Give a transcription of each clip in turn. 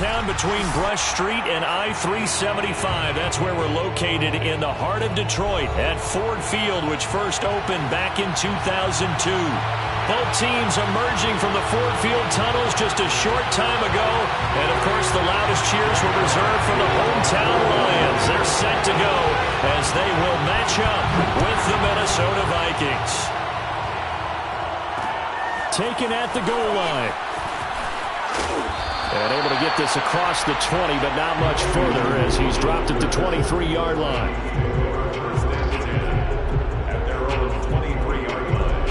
downtown between Brush Street and I-375. That's where we're located in the heart of Detroit at Ford Field, which first opened back in 2002. Both teams emerging from the Ford Field tunnels just a short time ago. And, of course, the loudest cheers were reserved for the hometown Lions. They're set to go as they will match up with the Minnesota Vikings. Taken at the goal line. And able to get this across the 20, but not much further as he's dropped at the 23-yard line. At their own 23-yard line.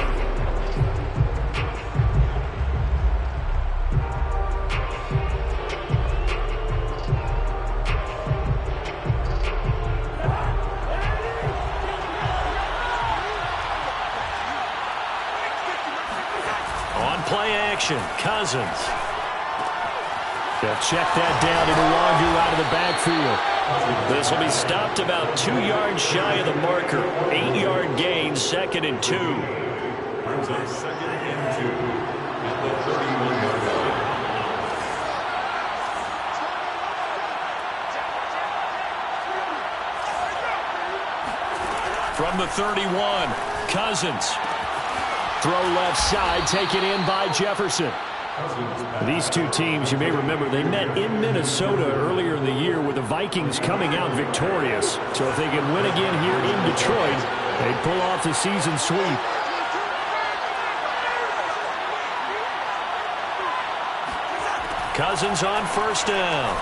On play action, Cousins. They'll check that down to Nwangwu out of the backfield. This will be stopped about 2 yards shy of the marker. 8-yard gain, 2nd and 2. Brings up 2nd and 2 at the 31-yard line. From the 31, Cousins. Throw left side, taken in by Jefferson. These two teams, you may remember, they met in Minnesota earlier in the year with the Vikings coming out victorious. So if they can win again here in Detroit, they pull off the season sweep. Cousins on first down.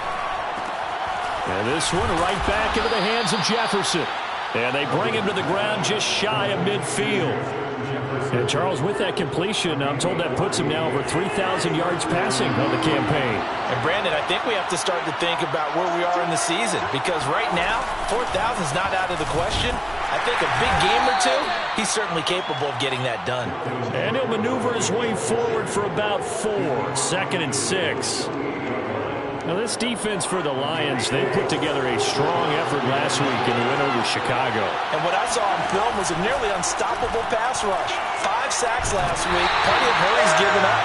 And this one right back into the hands of Jefferson. And they bring him to the ground just shy of midfield. And Charles, with that completion, I'm told that puts him now over 3,000 yards passing on the campaign. And Brandon, I think we have to start to think about where we are in the season, because right now, 4,000 is not out of the question. I think a big game or two, he's certainly capable of getting that done. And he'll maneuver his way forward for about 4, 2nd and 6. Now, this defense for the Lions, they put together a strong effort last week in the win over Chicago. And what I saw on film was a nearly unstoppable pass rush. 5 sacks last week, plenty of hurries given up.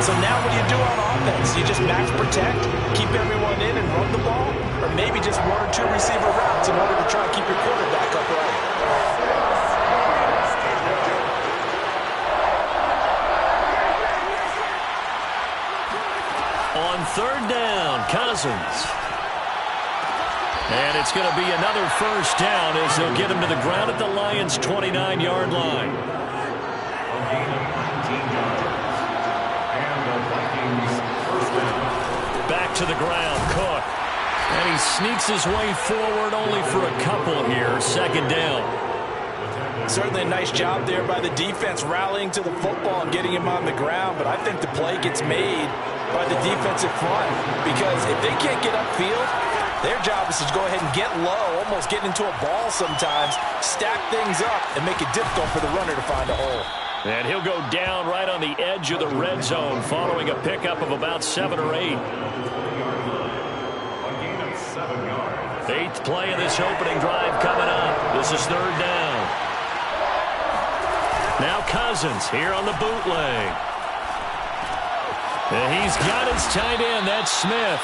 So now what do you do on offense? You just max protect, keep everyone in and run the ball, or maybe just 1 or 2 receiver routes in order to try and keep your quarterback upright. On 3rd down, Cousins. And it's going to be another first down as they'll get him to the ground at the Lions' 29-yard line. A gain of 19 yards. And the Vikings first down. Back to the ground, Cook. And he sneaks his way forward only for a couple here. 2nd down. Certainly a nice job there by the defense rallying to the football and getting him on the ground, but I think the play gets made by the defensive front, because if they can't get upfield, their job is to go ahead and get low, almost getting into a ball sometimes, stack things up, and make it difficult for the runner to find a hole. And he'll go down right on the edge of the red zone following a pickup of about 7 or 8. A gain of 7 yards. 8th play of this opening drive coming up. This is 3rd down. Now Cousins here on the bootleg. And he's got his tight end. That's Smith.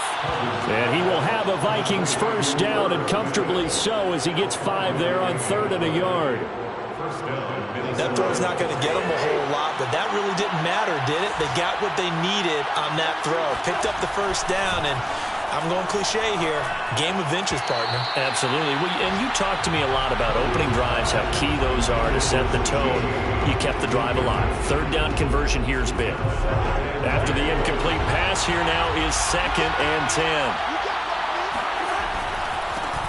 And he will have a Vikings first down, and comfortably so, as he gets 5 there on 3rd and a yard. That throw's not going to get them a whole lot, but that really didn't matter, did it? They got what they needed on that throw. Picked up the first down, and I'm going cliche here. Game of inches, partner. Absolutely. And you talked to me a lot about opening drives, how key those are to set the tone. You kept the drive alive. 3rd down conversion here is big. After the incomplete pass, here now is 2nd and 10.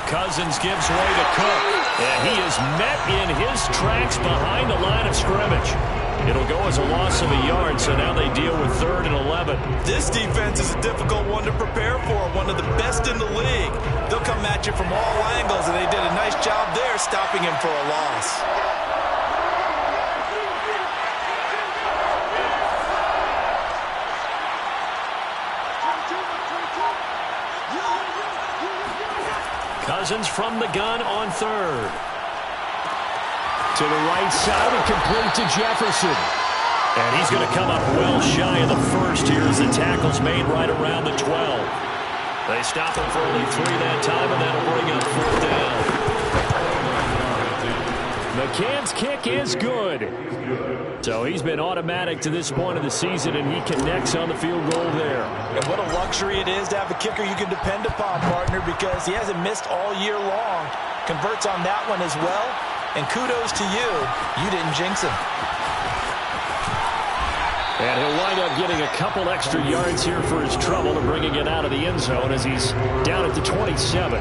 Cousins gives way to Cook. And he is met in his tracks behind the line of scrimmage. It'll go as a loss of a yard, so now they deal with 3rd and 11. This defense is a difficult one to prepare for, one of the best in the league. They'll come at you from all angles, and they did a nice job there stopping him for a loss. Cousins from the gun on 3rd. To the right side and complete to Jefferson. And he's going to come up well shy of the first here as the tackle's made right around the 12. They stop him for only 3 that time, and that'll bring up 4th down. McCann's kick is good. So he's been automatic to this point of the season, and he connects on the field goal there. And what a luxury it is to have a kicker you can depend upon, partner, because he hasn't missed all year long. Converts on that one as well. And kudos to you. You didn't jinx him. And he'll wind up getting a couple extra yards here for his trouble to bringing it out of the end zone as he's down at the 27.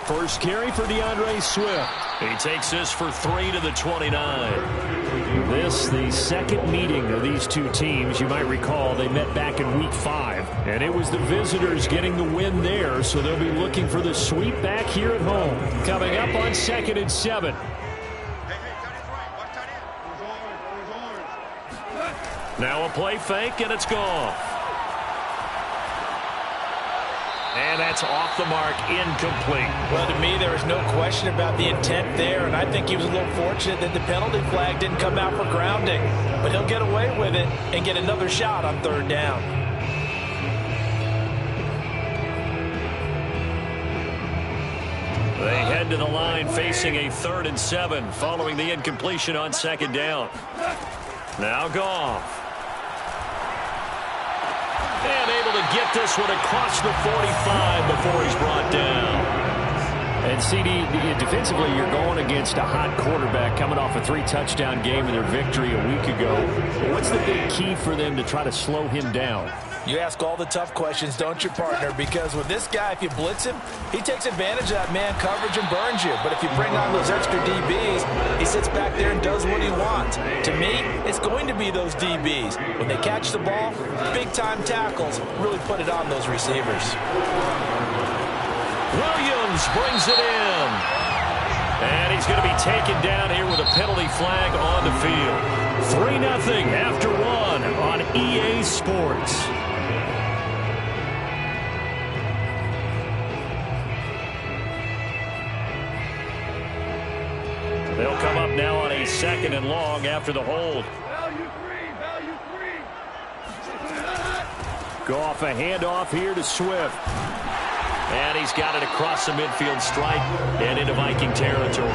First carry for DeAndre Swift. He takes this for 3 to the 29. This, the second meeting of these two teams. You might recall they met back in Week 5. And it was the visitors getting the win there, so they'll be looking for the sweep back here at home. Coming up on 2nd and 7. Now a play fake, and it's gone. And that's off the mark, incomplete. Well, to me, there is no question about the intent there, and I think he was a little fortunate that the penalty flag didn't come out for grounding. But he'll get away with it and get another shot on 3rd down. They head to the line facing a 3rd and 7 following the incompletion on 2nd down. Now Goff. And able to get this one across the 45 before he's brought down. And CD, defensively, you're going against a hot quarterback coming off a 3-touchdown game in their victory a week ago. What's the big key for them to try to slow him down? You ask all the tough questions, don't you, partner? Because with this guy, if you blitz him, he takes advantage of that man coverage and burns you. But if you bring on those extra DBs, he sits back there and does what he wants. To me, it's going to be those DBs. When they catch the ball, big-time tackles really put it on those receivers. Williams brings it in. And he's going to be taken down here with a penalty flag on the field. 3-0 after 1 on EA Sports. They'll come up now on a 2nd and long after the hold. Go off a handoff here to Swift. And he's got it across the midfield stripe and into Viking territory.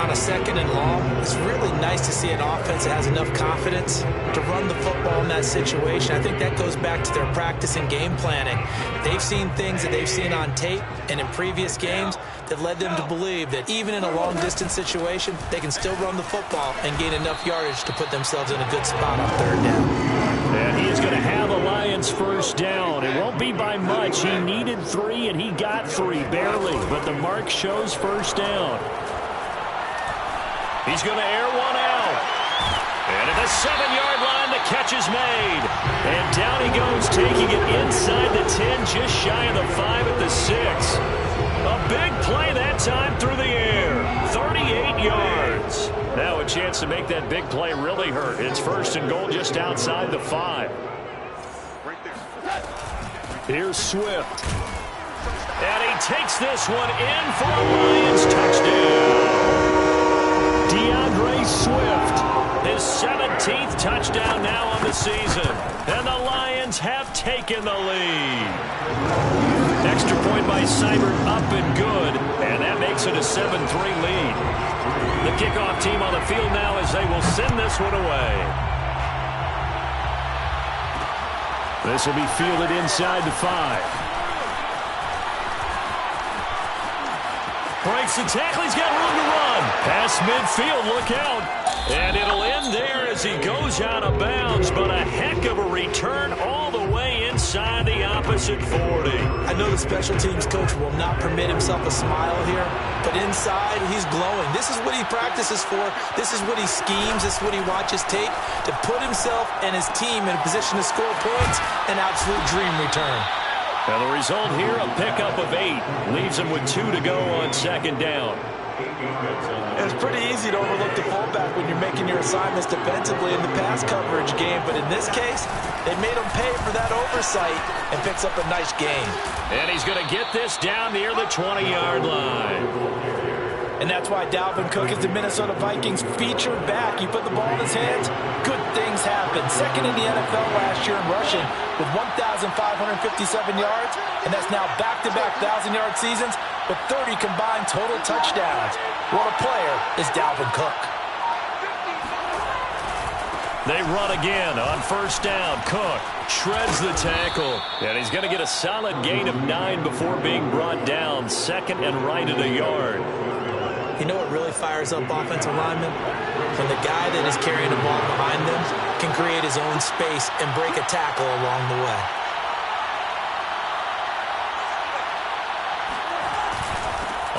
On a 2nd and long, it's really nice to see an offense that has enough confidence to run the football in that situation. I think that goes back to their practice and game planning. They've seen things that they've seen on tape and in previous games that led them to believe that even in a long-distance situation, they can still run the football and gain enough yardage to put themselves in a good spot on 3rd down. And he is going to have a Lions first down. It won't be by much. He needed 3, and he got 3, barely. But the mark shows first down. He's going to air one out. And at the 7-yard line, the catch is made. And down he goes, taking it inside the 10, just shy of the 5 at the 6. A big play that time through the air. 38 yards. Now a chance to make that big play really hurt. It's 1st and goal just outside the 5. Here's Swift. And he takes this one in for a Lions touchdown. DeAndre Swift, his 17th touchdown now on the season. And the Lions have taken the lead. Extra point by Seibert up and good. And that makes it a 7-3 lead. The kickoff team on the field now as they will send this one away. This will be fielded inside the 5. Breaks the tackle. He's got room to run. Past midfield. Look out. And it'll end there as he goes out of bounds. But a heck of a return all the way inside the opposite 40. I know the special teams coach will not permit himself a smile here, but inside he's glowing. This is what he practices for. This is what he schemes. This is what he watches tape to put himself and his team in a position to score points. An absolute dream return. Now the result here, a pickup of 8. Leaves him with 2 to go on 2nd down. It's pretty easy to overlook the fullback when you're making your assignments defensively in the pass coverage game, but in this case, they made him pay for that oversight and picks up a nice gain. And he's going to get this down near the 20-yard line. And that's why Dalvin Cook is the Minnesota Vikings featured back. You put the ball in his hands, good things happen. Second in the NFL last year in rushing with 1,557 yards, and that's now back-to-back 1,000-yard seasons with 30 combined total touchdowns. What a player is Dalvin Cook. They run again on first down. Cook shreds the tackle. And he's going to get a solid gain of 9 before being brought down. Second and right at a yard. You know what really fires up offensive linemen? When the guy that is carrying the ball behind them can create his own space and break a tackle along the way.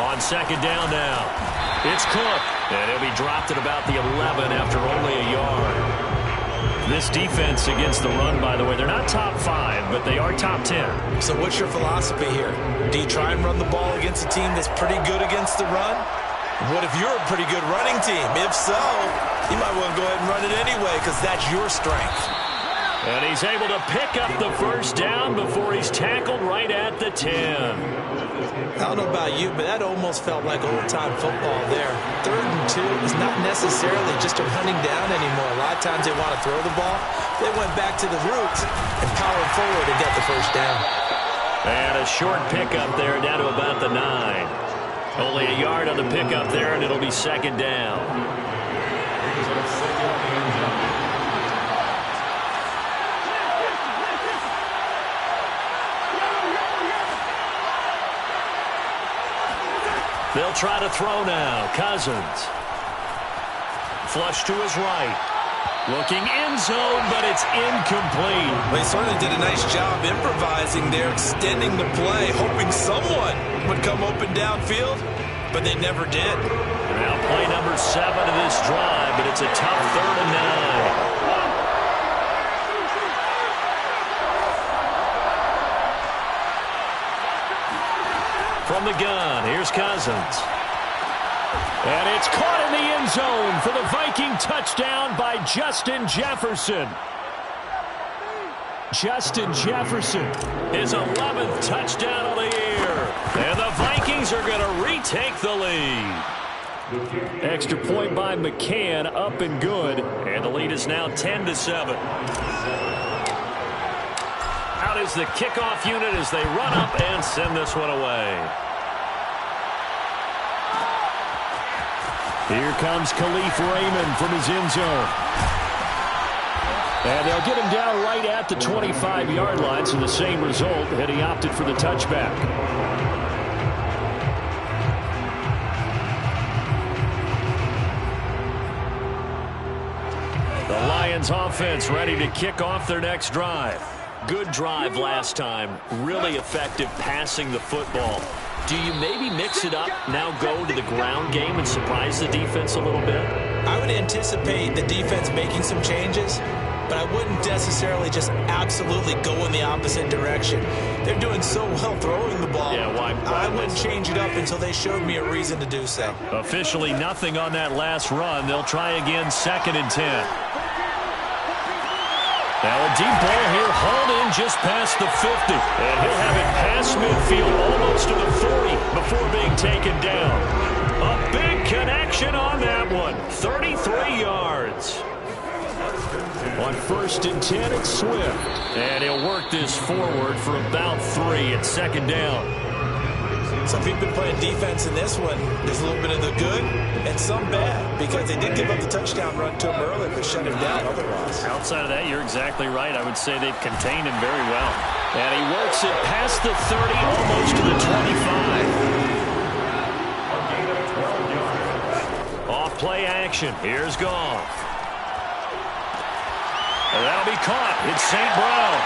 On second down now, it's Cook. And he'll be dropped at about the 11 after only a yard. This defense against the run, by the way, they're not top 5, but they are top 10. So what's your philosophy here? Do you try and run the ball against a team that's pretty good against the run? What if you're a pretty good running team? If so, you might want to go ahead and run it anyway because that's your strength. And he's able to pick up the first down before he's tackled right at the 10. I don't know about you, but that almost felt like old-time football there. 3rd and 2 is not necessarily just a running down anymore. A lot of times they want to throw the ball. They went back to the roots and powered forward to get the first down. And a short pickup there down to about the 9. Only a yard on the pickup there, and it'll be second down. They'll try to throw now. Cousins. Flush to his right. Looking end zone, but it's incomplete. They certainly did a nice job improvising there, extending the play, hoping someone would come open downfield, but they never did. Now play number 7 of this drive, but it's a tough 3rd and 9. From the gun, here's Cousins. And it's caught in the end zone for the Viking touchdown by Justin Jefferson. Justin Jefferson, his 11th touchdown of the year. And the Vikings are going to retake the lead. Extra point by McCann, up and good. And the lead is now 10-7. Out is the kickoff unit as they run up and send this one away. Here comes Khalif Raymond from his end zone. And they'll get him down right at the 25-yard line, so the same result had he opted for the touchback. The Lions offense ready to kick off their next drive. Good drive last time. Really effective passing the football. Do you maybe mix it up, now go to the ground game and surprise the defense a little bit? I would anticipate the defense making some changes, but I wouldn't necessarily just absolutely go in the opposite direction. They're doing so well throwing the ball. Yeah, why I wouldn't change it up until they showed me a reason to do so. Officially nothing on that last run. They'll try again, 2nd and 10. Now a deep ball here, hauled in just past the 50. And he'll have it past midfield, almost to the 40 before being taken down. A big connection on that one. 33 yards. On 1st and 10, it's Swift. And he'll work this forward for about 3 at 2nd down. So if you've been playing defense in this one, there's a little bit of the good and some bad, because they did give up the touchdown run to him earlier, but shut him down otherwise. Outside of that, you're exactly right. I would say they've contained him very well. And he works it past the 30, almost to the 25. Off play action. Here's Goff. And that'll be caught. It's St. Brown.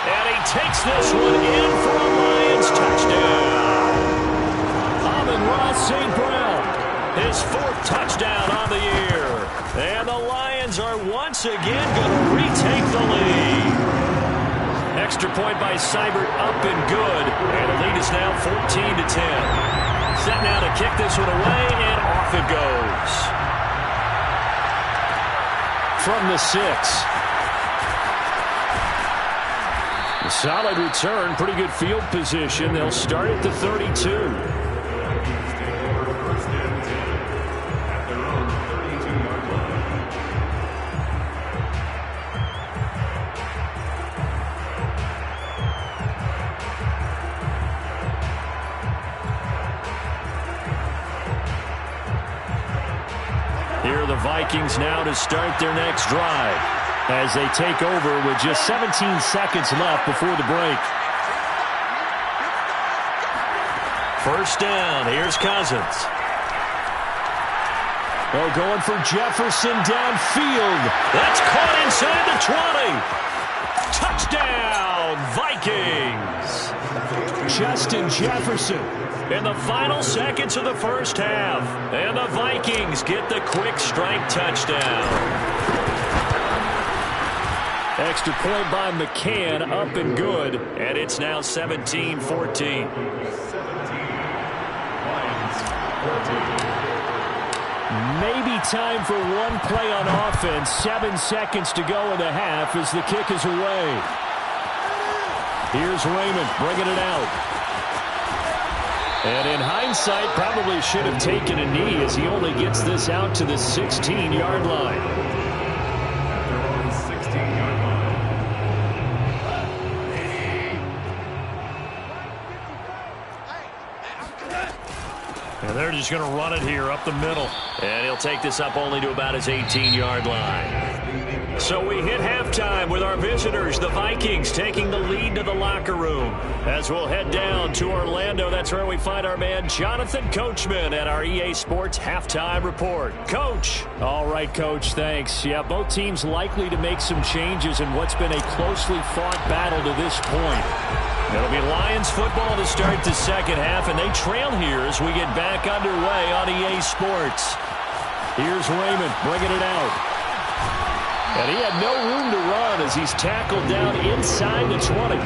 And he takes this one in for a Lions touchdown. Ross St. Brown, his 4th touchdown on the year. And the Lions are once again going to retake the lead. Extra point by Seibert, up and good. And the lead is now 14-10. Set now to kick this one away. from the 6. A solid return, pretty good field position. They'll start at the 32. Here are the Vikings now to start their next drive as they take over with just 17 seconds left before the break. First down. Here's Cousins. Oh, going for Jefferson downfield. That's caught inside the 20. Touchdown, Vikings. Justin Jefferson in the final seconds of the first half. And the Vikings get the quick strike touchdown. Extra point by McCann, up and good. And it's now 17-14. Maybe time for one play on offense. 7 seconds to go in the half as the kick is away. Here's Raymond bringing it out. And in hindsight, probably should have taken a knee as he only gets this out to the 16-yard line. And they're just going to run it here up the middle. And he'll take this up only to about his 18-yard line. So we hit halftime with our visitors, the Vikings, taking the lead to the locker room. As we'll head down to Orlando, that's where we find our man Jonathan Coachman at our EA Sports Halftime Report. Coach. All right, Coach, thanks. Yeah, both teams likely to make some changes in what's been a closely fought battle to this point. It'll be Lions football to start the second half, and they trail here as we get back underway on EA Sports. Here's Raymond bringing it out. And he had no room to run as he's tackled down inside the 20.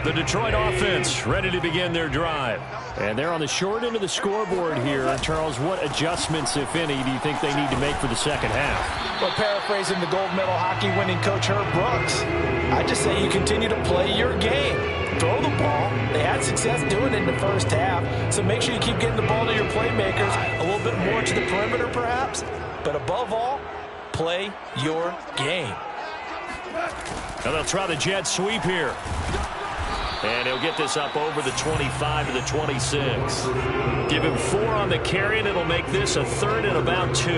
The Detroit offense ready to begin their drive. And they're on the short end of the scoreboard here. Charles, what adjustments, if any, do you think they need to make for the second half? Well, paraphrasing the gold medal hockey winning coach Herb Brooks, I just say you continue to play your game. Throw the ball. They had success doing it in the first half, so make sure you keep getting the ball to your playmakers, a little bit more to the perimeter perhaps, but above all, play your game. Now they'll try the jet sweep here. And he'll get this up over the 25 to the 26. Give him 4 on the carry, and it'll make this a third and about 2.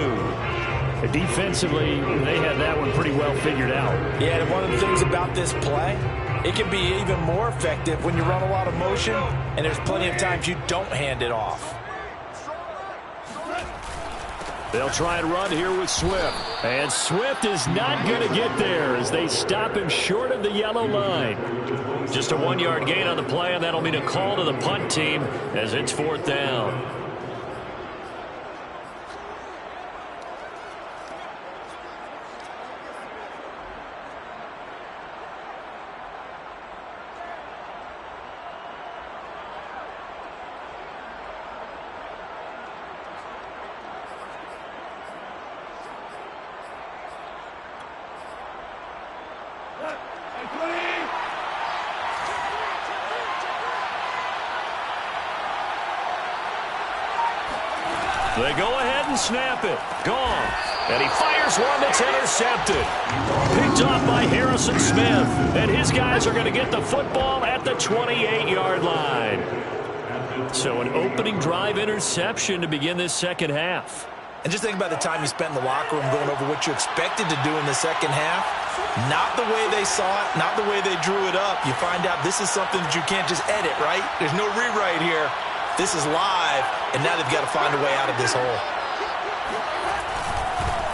Defensively, they have that one pretty well figured out. Yeah, and one of the things about this play, it can be even more effective when you run a lot of motion, and there's plenty of times you don't hand it off. They'll try and run here with Swift. And Swift is not going to get there as they stop him short of the yellow line. Just a 1-yard gain on the play, and that'll mean a call to the punt team as it's 4th down. They go ahead and snap it. Gone. And he fires one that's intercepted. Picked off by Harrison Smith. And his guys are going to get the football at the 28-yard line. So an opening drive interception to begin this second half. And just think about the time you spent in the locker room going over what you expected to do in the second half. Not the way they saw it, not the way they drew it up. You find out this is something that you can't just edit, right? There's no rewrite here. This is live, and now they've got to find a way out of this hole.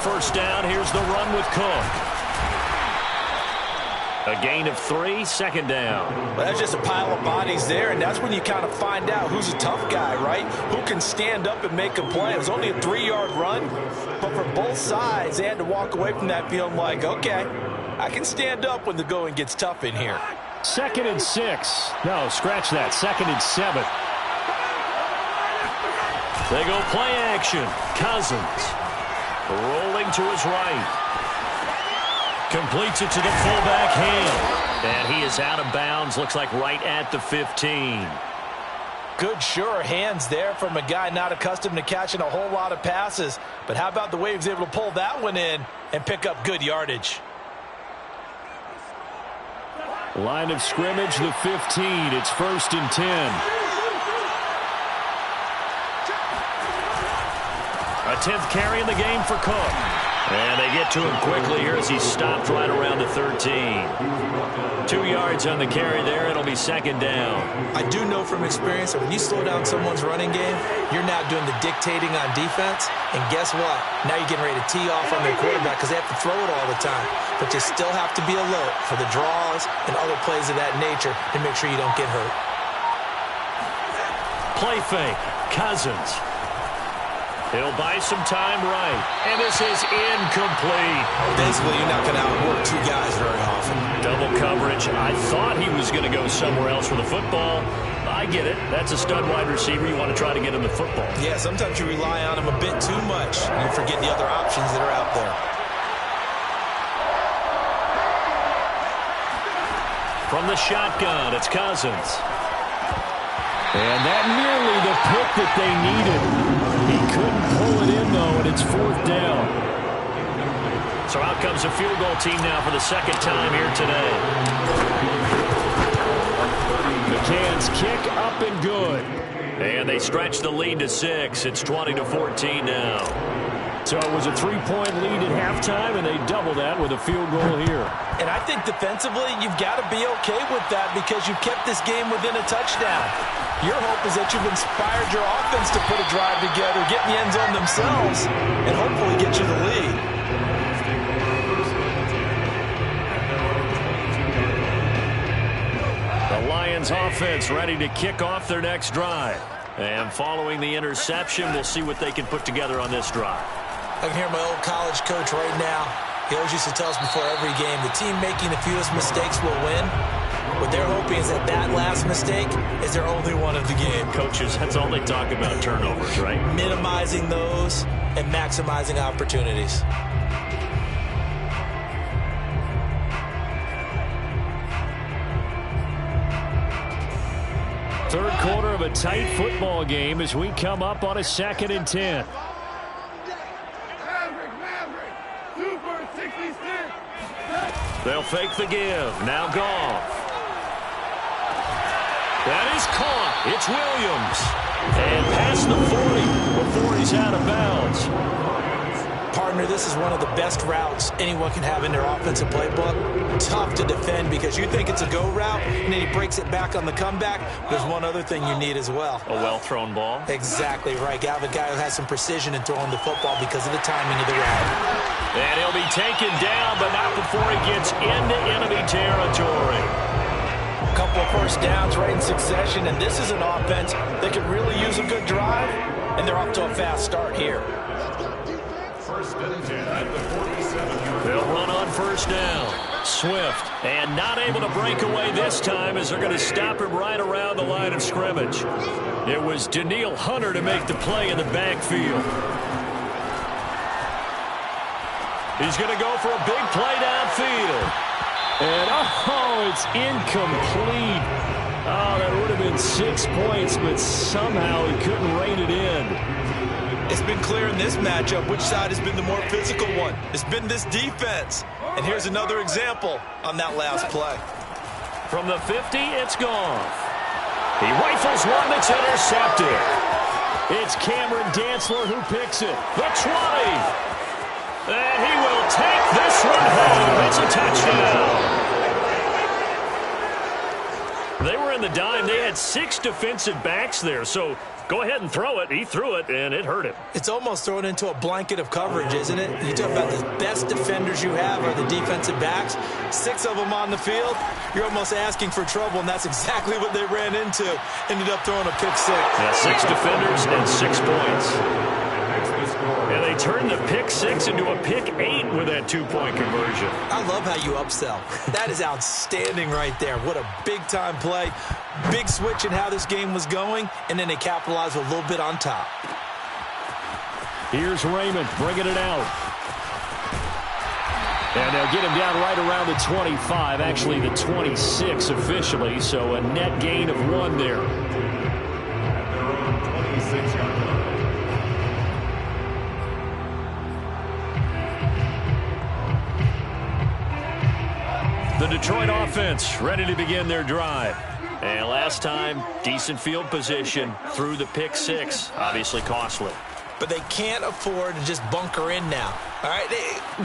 First down, here's the run with Cook. A gain of 3, second down. Well, that's just a pile of bodies there, and that's when you kind of find out who's a tough guy, right? Who can stand up and make a play. It was only a 3-yard run, but for both sides, they had to walk away from that feeling like, okay, I can stand up when the going gets tough in here. 2nd and 6. No, scratch that. 2nd and 7. They go play action. Cousins rolling to his right. Completes it to the fullback hand. And he is out of bounds. Looks like right at the 15. Good, sure hands there from a guy not accustomed to catching a whole lot of passes. But how about the way he was able to pull that one in and pick up good yardage? Line of scrimmage, the 15. It's 1st and 10. A 10th carry in the game for Cook. And they get to him quickly here as he stopped right around the 13. 2 yards on the carry there. It'll be 2nd down. I do know from experience that when you slow down someone's running game, you're now doing the dictating on defense. And guess what? Now you're getting ready to tee off on their quarterback because they have to throw it all the time. But you still have to be alert for the draws and other plays of that nature to make sure you don't get hurt. Play fake. Cousins. He'll buy some time right. And this is incomplete. Basically, you're not going to outwork 2 guys very often. Double coverage. I thought he was going to go somewhere else for the football. I get it. That's a stud wide receiver. You want to try to get him the football. Yeah, sometimes you rely on him a bit too much. You forget the other options that are out there. From the shotgun, it's Cousins. And that nearly the pick that they needed. He couldn't pull it in, though, and it's 4th down. So out comes a field goal team now for the 2nd time here today. McCann's kick up and good. And they stretch the lead to 6. It's 20-14 now. So it was a 3-point lead at halftime, and they double that with a field goal here. And I think defensively, you've got to be okay with that because you've kept this game within a touchdown. Your hope is that you've inspired your offense to put a drive together, get in the end zone themselves, and hopefully get you the lead. The Lions offense ready to kick off their next drive. And following the interception, we'll see what they can put together on this drive. I can hear my old college coach right now. He always used to tell us before every game, the team making the fewest mistakes will win. What they're hoping is that that last mistake is their only one of the game. Coaches, that's all they talk about, turnovers, right? Minimizing those and maximizing opportunities. Third quarter of a tight football game as we come up on a 2nd and 10. They'll fake the give. Now Goff. That is caught. It's Williams. And past the 40 before he's out of bounds. Partner, this is one of the best routes anyone can have in their offensive playbook. Tough to defend because you think it's a go route, and then he breaks it back on the comeback. There's one other thing you need as well. A well-thrown ball. Exactly right. You have a guy who has some precision in throwing the football because of the timing of the route. And he'll be taken down, but not before he gets into enemy territory. A couple of first downs right in succession, and this is an offense that could really use a good drive, and they're off to a fast start here. They'll run on first down. Swift, and not able to break away this time as they're going to stop him right around the line of scrimmage. It was Danielle Hunter to make the play in the backfield. He's going to go for a big play downfield. And, oh, it's incomplete. Oh, that would have been 6 points, but somehow he couldn't rein it in. It's been clear in this matchup which side has been the more physical one. It's been this defense. And here's another example on that last play. From the 50, it's Goff. He rifles one that's intercepted. It's Cameron Dantzler who picks it. The 20. And he will take this one home. It's a touchdown. They were in the the dime. They had 6 defensive backs there, so go ahead and throw it. He threw it, and it hurt him. It's almost thrown into a blanket of coverage, isn't it? You talk about the best defenders you have are the defensive backs. 6 of them on the field. You're almost asking for trouble, and that's exactly what they ran into. Ended up throwing a pick 6. Yeah, 6 defenders and 6 points. And they turned the pick 6 into a pick 8 with that 2-point conversion. I love how you upsell. That is outstanding right there. What a big-time play. Big switch in how this game was going, and then they capitalized a little bit on top. Here's Raymond bringing it out. And they'll get him down right around the 25, actually the 26 officially, so a net gain of 1 there. At their own 26-yard line. The Detroit offense ready to begin their drive. And last time, decent field position through the pick 6. Obviously costly. But they can't afford to just bunker in now. All right,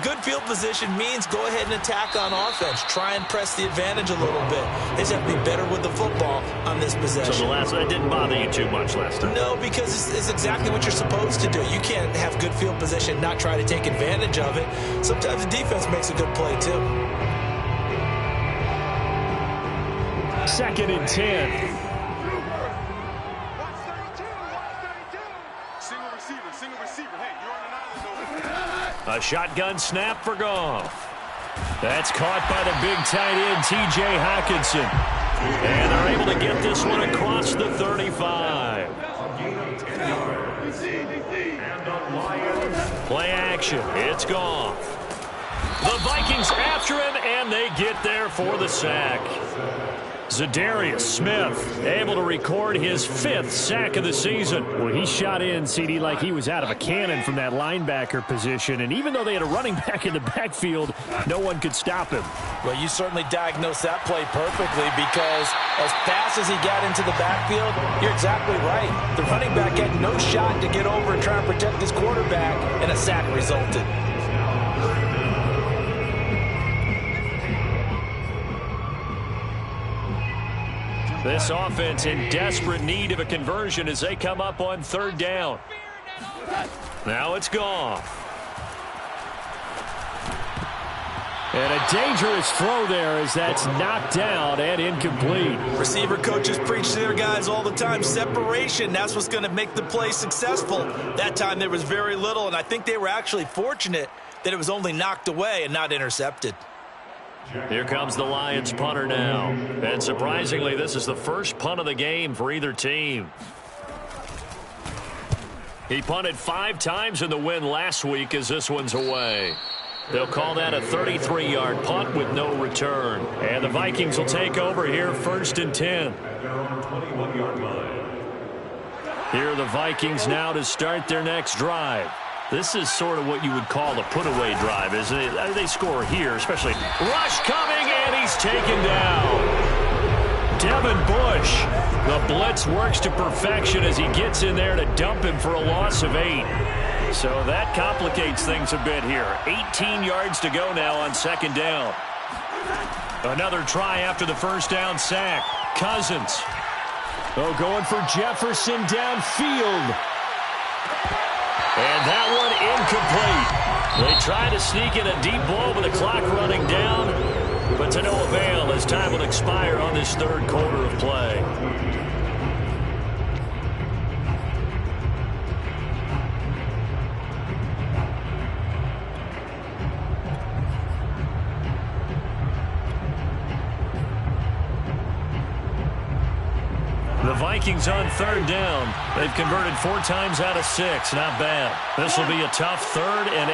good field position means go ahead and attack on offense. Try and press the advantage a little bit. They just have to be better with the football on this possession. So that didn't bother you too much last time? No, because it's exactly what you're supposed to do. You can't have good field position, not try to take advantage of it. Sometimes the defense makes a good play too. 2nd and 10. A shotgun snap for Goff. That's caught by the big tight end, T.J. Hockenson. And they're able to get this one across the 35. Play action. It's Goff. The Vikings after him, and they get there for the sack. Zadarius Smith able to record his 5th sack of the season. Well, he shot in, CD, like he was out of a cannon from that linebacker position. And even though they had a running back in the backfield, no one could stop him. Well, you certainly diagnosed that play perfectly because as fast as he got into the backfield, you're exactly right. The running back had no shot to get over and try and protect his quarterback, and a sack resulted. This offense in desperate need of a conversion as they come up on 3rd down. Now it's Goff. And a dangerous throw there as that's knocked down and incomplete. Receiver coaches preach to their guys all the time. Separation, that's what's going to make the play successful. That time there was very little, and I think they were actually fortunate that it was only knocked away and not intercepted. Here comes the Lions punter now. And surprisingly, this is the first punt of the game for either team. He punted 5 times in the win last week as this one's away. They'll call that a 33-yard punt with no return. And the Vikings will take over here 1st and 10. At their own 21-yard line. Here are the Vikings now to start their next drive. This is sort of what you would call a put-away drive, isn't it? They score here, especially. Rush coming, and he's taken down. Devin Bush. The blitz works to perfection as he gets in there to dump him for a loss of 8. So that complicates things a bit here. 18 yards to go now on 2nd down. Another try after the 1st down sack. Cousins. Oh, going for Jefferson downfield. And that one incomplete. They try to sneak in a deep ball with the clock running down, but to no avail as time will expire on this 3rd quarter of play. The Vikings on 3rd down. They've converted 4 times out of 6. Not bad. This will be a tough 3rd and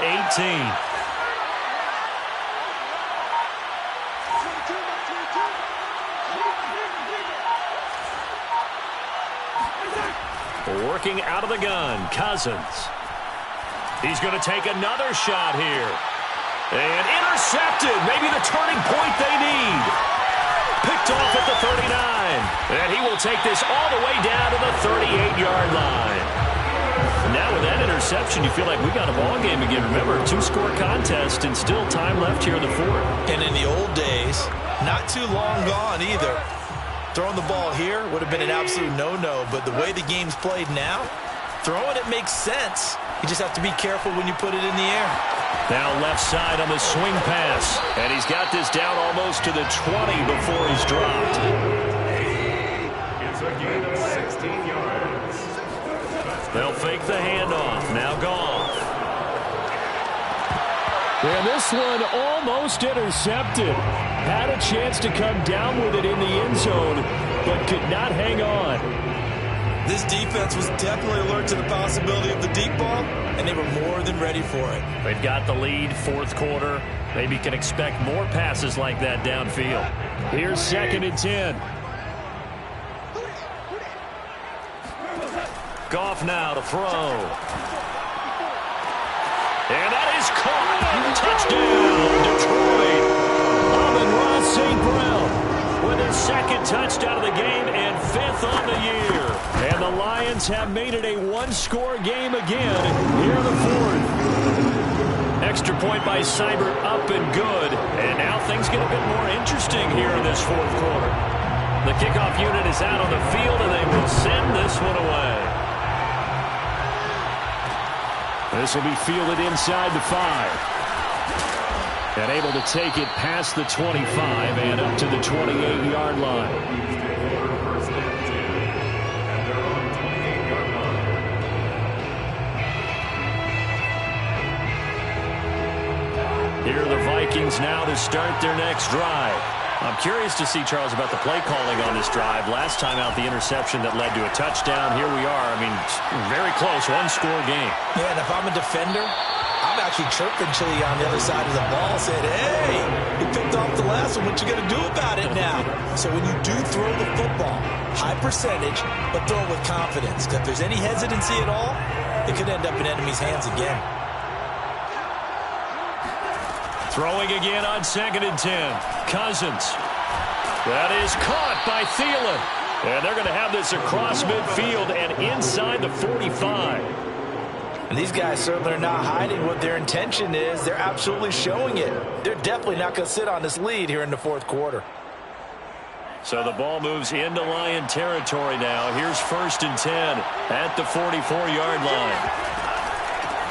18. Working out of the gun, Cousins. He's going to take another shot here. And intercepted. Maybe the turning point they need. Picked off at the 39. And he will take this all the way down to the 38-yard line. Now with that interception, you feel like we got a ball game again. Remember, 2-score contest and still time left here in the 4th. And in the old days, not too long gone either, throwing the ball here would have been an absolute no-no, but the way the game's played now, throwing it makes sense. You just have to be careful when you put it in the air. Now left side on the swing pass. And he's got this down almost to the 20 before he's dropped. It's a gain of 16 yards. They'll fake the handoff. Now Goff. And this one almost intercepted. Had a chance to come down with it in the end zone, but could not hang on. This defense was definitely alert to the possibility of the deep ball, and they were more than ready for it. They've got the lead, fourth quarter. Maybe can expect more passes like that downfield. Here's 2nd and 10. Goff now to throw. And that is caught. Touchdown, Detroit. Amon-Ra St. Brown with his 2nd touchdown of the game and 5th on the year. And the Lions have made it a one-score game again here in the 4th. Extra point by Seibert, up and good. And now things get a bit more interesting here in this 4th quarter. The kickoff unit is out on the field, and they will send this one away. This will be fielded inside the 5. And able to take it past the 25 and up to the 28-yard line. Here are the Vikings now to start their next drive. I'm curious to see, Charles, about the play calling on this drive. Last time out, the interception that led to a touchdown. Here we are. I mean, very close, one-score game. Yeah, and if I'm a defender, I'm actually chirping Chili on the other side of the ball, saying, hey, you picked off the last one. What you going to do about it now? So when you do throw the football, high percentage, but throw it with confidence. Because if there's any hesitancy at all, it could end up in enemy's hands again. Throwing again on 2nd and 10. Cousins. That is caught by Thielen. And they're going to have this across midfield and inside the 45. And these guys certainly are not hiding what their intention is. They're absolutely showing it. They're definitely not going to sit on this lead here in the 4th quarter. So the ball moves into Lion territory now. Here's 1st and 10 at the 44-yard line.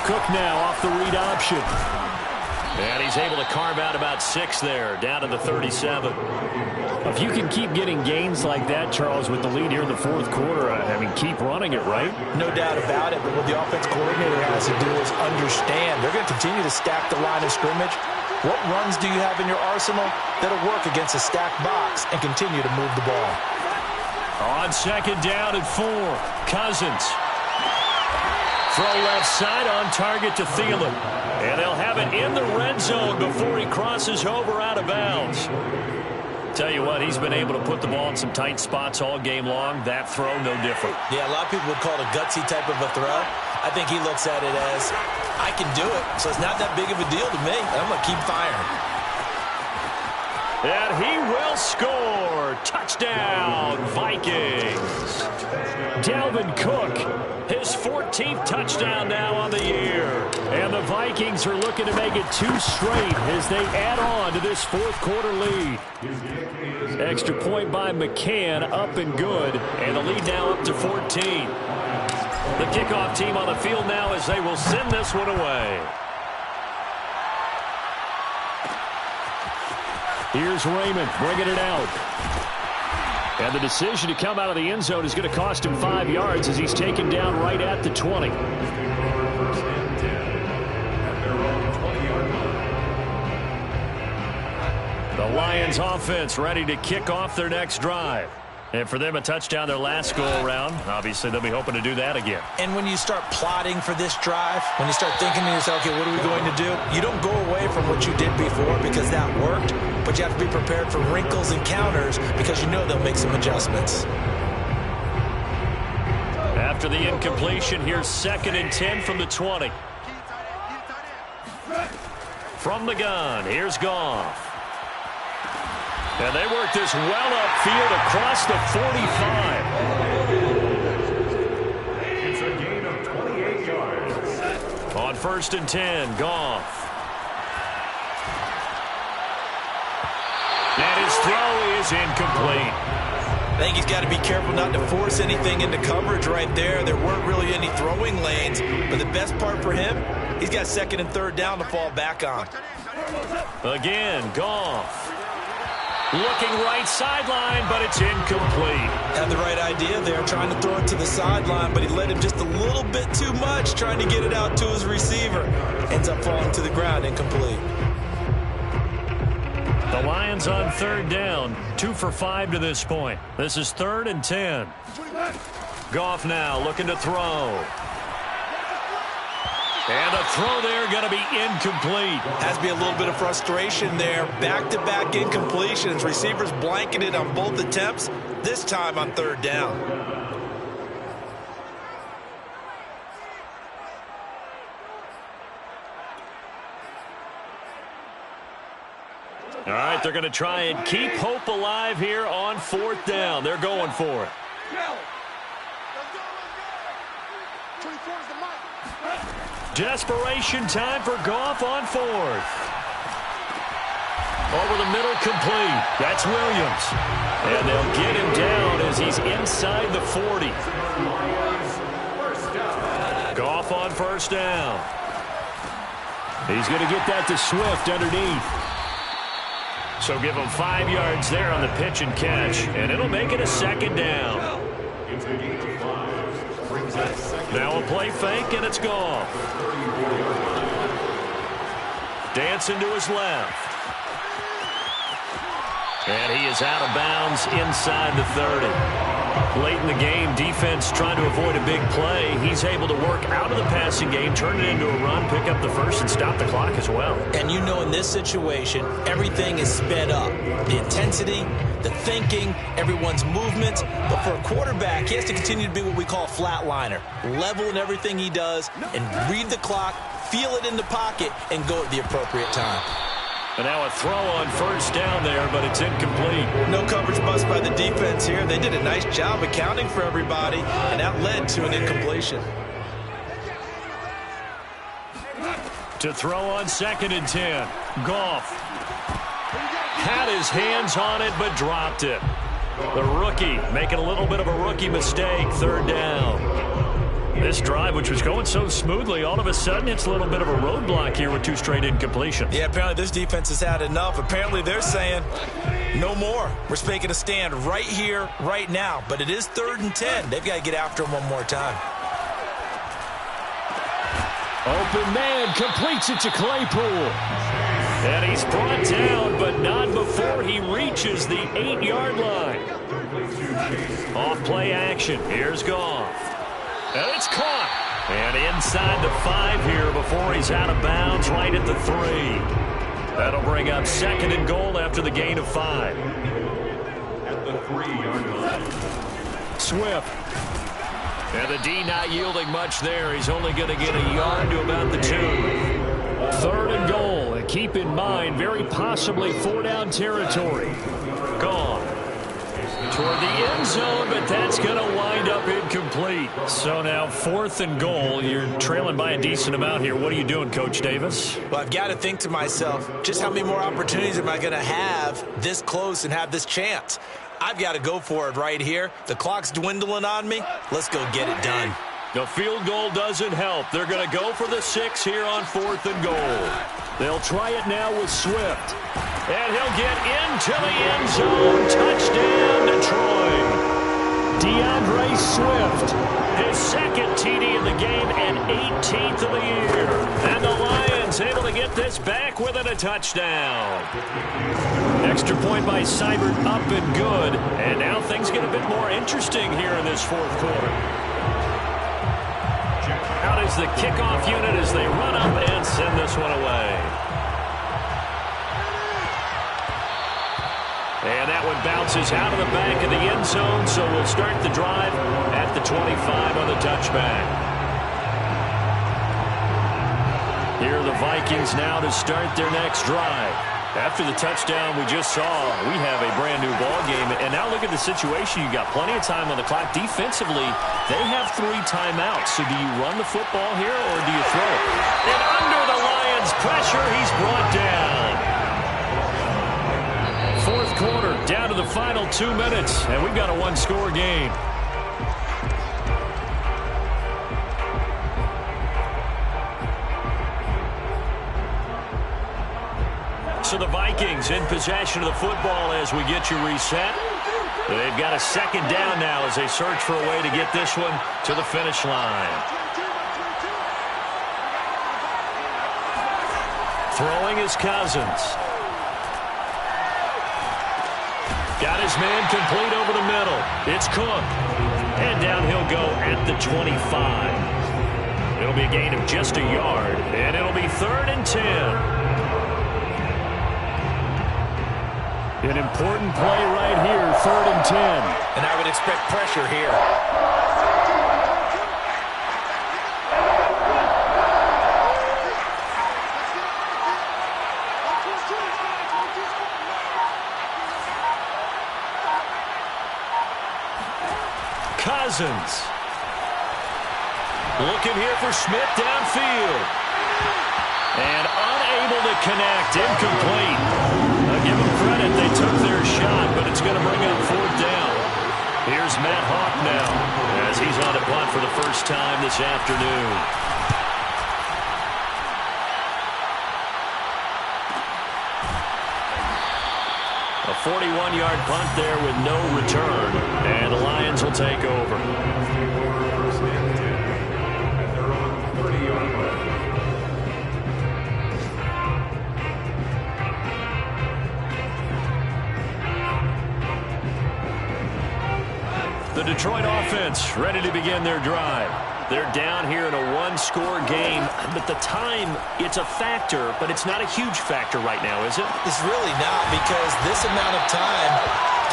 Cook now off the read option. And he's able to carve out about 6 there, down to the 37. If you can keep getting gains like that, Charles, with the lead here in the 4th quarter, I mean, keep running it, right? No doubt about it, but what the offense coordinator has to do is understand. They're going to continue to stack the line of scrimmage. What runs do you have in your arsenal that'll work against a stacked box and continue to move the ball? On 2nd down and 4, Cousins. Throw left side on target to Thielen. And they'll have it in the red zone before he crosses over out of bounds. Tell you what, he's been able to put the ball in some tight spots all game long. That throw, no different. Yeah, a lot of people would call it a gutsy type of a throw. I think he looks at it as, I can do it, so it's not that big of a deal to me. I'm going to keep firing. And he will score. Touchdown, Vikings. Dalvin Cook, his 14th touchdown now on the year. And the Vikings are looking to make it 2 straight as they add on to this 4th quarter lead. Extra point by McCann, up and good. And the lead now up to 14. The kickoff team on the field now as they will send this one away. Here's Raymond bringing it out. And the decision to come out of the end zone is going to cost him 5 yards as he's taken down right at the 20. The Lions offense ready to kick off their next drive. And for them, a touchdown their last go-around. Obviously, they'll be hoping to do that again. And when you start plotting for this drive, when you start thinking to yourself, okay, what are we going to do? You don't go away from what you did before because that worked, but you have to be prepared for wrinkles and counters because you know they'll make some adjustments. After the incompletion, here's 2nd and 10 from the 20. From the gun, here's Goff. And they work this well upfield across the 45. It's a gain of 28 yards. On 1st and 10, Goff. And his throw is incomplete. I think he's got to be careful not to force anything into coverage right there. There weren't really any throwing lanes, but the best part for him, he's got second and third down to fall back on. Again, Goff. Looking right sideline, but it's incomplete. Had the right idea there, trying to throw it to the sideline, but he led him just a little bit too much, trying to get it out to his receiver. Ends up falling to the ground, incomplete. The Lions on third down, 2 for 5 to this point. This is 3rd and 10. Goff now looking to throw. And the throw there going to be incomplete. Has to be a little bit of frustration there. Back-to-back incompletions. Receivers blanketed on both attempts, this time on third down. All right, they're going to try and keep hope alive here on 4th down. They're going for it. Desperation time for Goff on 4th. Over the middle, complete. That's Williams. And they'll get him down as he's inside the 40. Goff on 1st down. He's going to get that to Swift underneath. So give him 5 yards there on the pitch and catch, and it'll make it a 2nd down. Now a play fake, and it's Goff. Dancing to his left. And he is out of bounds inside the 30. Late in the game, defense trying to avoid a big play. He's able to work out of the passing game, turn it into a run, pick up the first, and stop the clock as well. And you know in this situation, everything is sped up. The intensity, the thinking, everyone's movement. But for a quarterback, he has to continue to be what we call a flatliner. Level in everything he does and read the clock, feel it in the pocket, and go at the appropriate time. And now a throw on 1st down there, but it's incomplete. No coverage bust by the defense here. They did a nice job accounting for everybody, and that led to an incompletion. To throw on 2nd and 10. Goff had his hands on it, but dropped it. The rookie making a little bit of a rookie mistake. 3rd down. This drive, which was going so smoothly, all of a sudden it's a little bit of a roadblock here with 2 straight incompletions. Yeah, apparently this defense has had enough. Apparently they're saying no more. We're making a stand right here, right now. But it is 3rd and 10. They've got to get after him one more time. Open man completes it to Claypool. And he's brought down, but not before he reaches the 8-yard line. Off play action. Here's Goff. And it's caught. And inside the 5 here before he's out of bounds right at the 3. That'll bring up 2nd and goal after the gain of 5. At the 3-yard line. Swift. And the D not yielding much there. He's only going to get a yard to about the 2. 3rd and goal. And keep in mind, very possibly 4-down territory. Gone. Toward the end zone, but that's going to wind up incomplete. So now 4th and goal. You're trailing by a decent amount here. What are you doing, Coach Davis? Well, I've got to think to myself, just how many more opportunities am I going to have this close and have this chance? I've got to go for it right here. The clock's dwindling on me. Let's go get it done. The field goal doesn't help. They're going to go for the 6 here on 4th and goal. They'll try it now with Swift. And he'll get into the end zone. Touchdown, Detroit. DeAndre Swift, his 2nd TD in the game and 18th of the year. And the Lions able to get this back within a touchdown. Extra point by Seibert up and good. And now things get a bit more interesting here in this 4th quarter. Out is the kickoff unit as they run up and send this one away. And that one bounces out of the back of the end zone, so we'll start the drive at the 25 on the touchback. Here are the Vikings now to start their next drive. After the touchdown we just saw, we have a brand new ball game. And now look at the situation. You got plenty of time on the clock. Defensively, they have 3 timeouts. So do you run the football here or do you throw it? And under the Lions' pressure, he's brought down. 4th quarter, down to the final 2 minutes, and we've got a one-score game. So the Vikings in possession of the football as we get you reset. They've got a second down now as they search for a way to get this one to the finish line. Throwing is Cousins. Got his man complete over the middle. It's Cook. And down he'll go at the 25. It'll be a gain of just a yard, and it'll be 3rd and 10. An important play right here, 3rd and 10. And I would expect pressure here. Cousins. Looking here for Smith downfield. And unable to connect. Incomplete. Give them credit. They took their shot, but it's going to bring up 4th down. Here's Matt Hawk now as he's on a punt for the first time this afternoon. A 41-yard punt there with no return, and the Lions will take over. The Detroit offense ready to begin their drive. They're down here in a one-score game, but the time, it's a factor, but it's not a huge factor right now, is it? It's really not, because this amount of time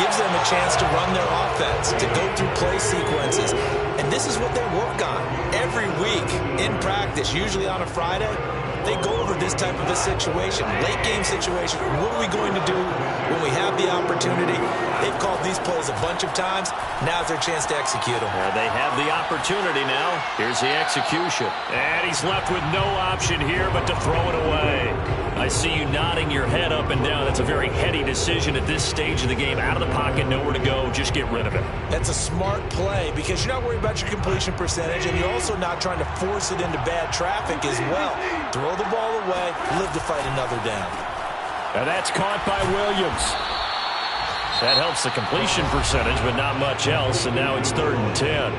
gives them a chance to run their offense, to go through play sequences. And this is what they work on every week in practice, usually on a Friday. They go over this type of a situation, late game situation. What are we going to do when we have the opportunity? They've called these plays a bunch of times. Now's their chance to execute them. They have the opportunity now. Here's the execution. And he's left with no option here but to throw it away. I see you nodding your head up and down. That's a very heady decision at this stage of the game. Out of the pocket, nowhere to go. Just get rid of it. That's a smart play because you're not worried about your completion percentage, and you're also not trying to force it into bad traffic as well. Throw the ball away, live to fight another down. And that's caught by Williams. That helps the completion percentage, but not much else, and now it's 3rd and 10.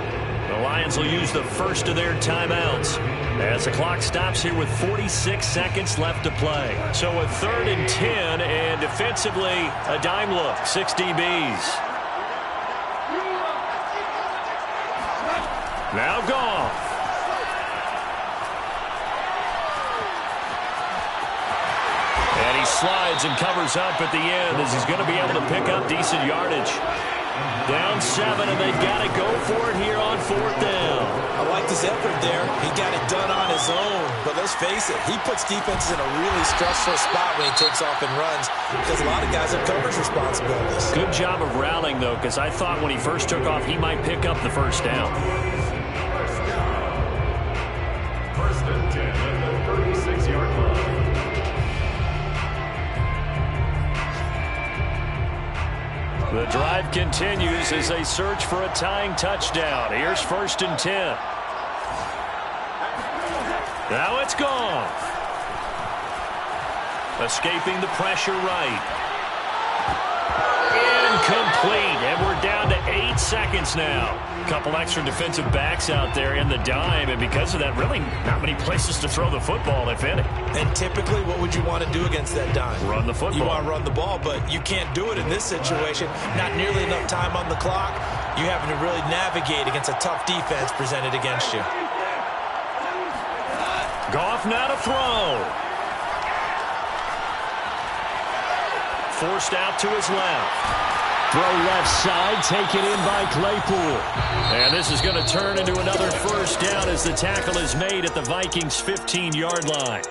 The Lions will use the first of their timeouts as the clock stops here with 46 seconds left to play. So a 3rd and 10, and defensively, a dime look, 6 DBs. Now Goff. And he slides and covers up at the end as he's going to be able to pick up decent yardage. Down 7, and they've got to go for it here on 4th down. I like his effort there. He got it done on his own. But let's face it, he puts defenses in a really stressful spot when he takes off and runs because a lot of guys have coverage responsibilities. Good job of rallying, though, because I thought when he first took off, he might pick up the first down. First and 10 at the 36-yard line. The drive continues as they search for a tying touchdown. Here's 1st and 10. Now it's gone. Escaping the pressure right. Incomplete, and we're down to 8 seconds now. Couple extra defensive backs out there in the dime, and because of that, really not many places to throw the football, if any. And typically, what would you want to do against that dime? Run the football. You want to run the ball, but you can't do it in this situation. Not nearly enough time on the clock. You're having to really navigate against a tough defense presented against you. Goff now to throw. Forced out to his left. Throw left side, taken in by Claypool. And this is going to turn into another first down as the tackle is made at the Vikings' 15-yard line.